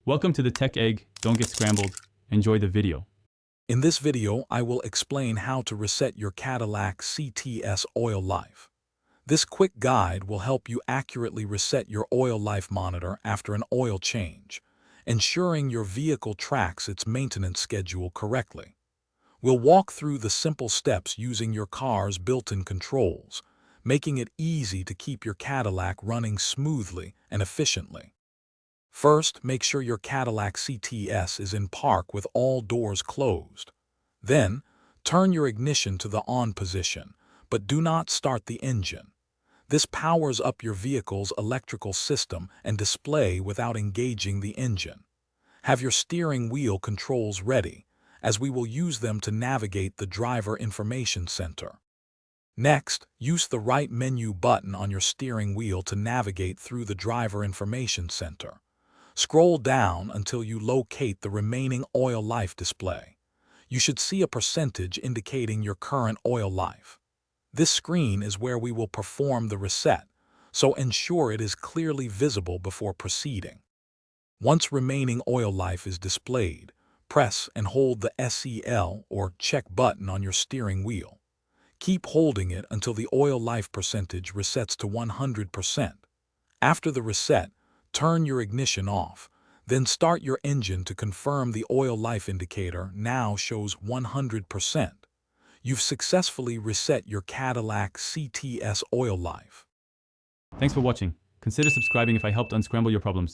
Welcome to the Tech Egg. Don't get scrambled. Enjoy the video. In this video, I will explain how to reset your Cadillac CTS oil life. This quick guide will help you accurately reset your oil life monitor after an oil change, ensuring your vehicle tracks its maintenance schedule correctly. We'll walk through the simple steps using your car's built-in controls, making it easy to keep your Cadillac running smoothly and efficiently. First, make sure your Cadillac CTS is in park with all doors closed. Then, turn your ignition to the on position, but do not start the engine. This powers up your vehicle's electrical system and display without engaging the engine. Have your steering wheel controls ready, as we will use them to navigate the driver information center. Next, use the right menu button on your steering wheel to navigate through the driver information center. Scroll down until you locate the remaining oil life display. You should see a percentage indicating your current oil life. This screen is where we will perform the reset, so ensure it is clearly visible before proceeding. Once remaining oil life is displayed, press and hold the SEL or check button on your steering wheel. Keep holding it until the oil life percentage resets to 100%. After the reset, turn your ignition off, then start your engine to confirm the oil life indicator now shows 100%. You've successfully reset your Cadillac CTS oil life. Thanks for watching. Consider subscribing if I helped unscramble your problems.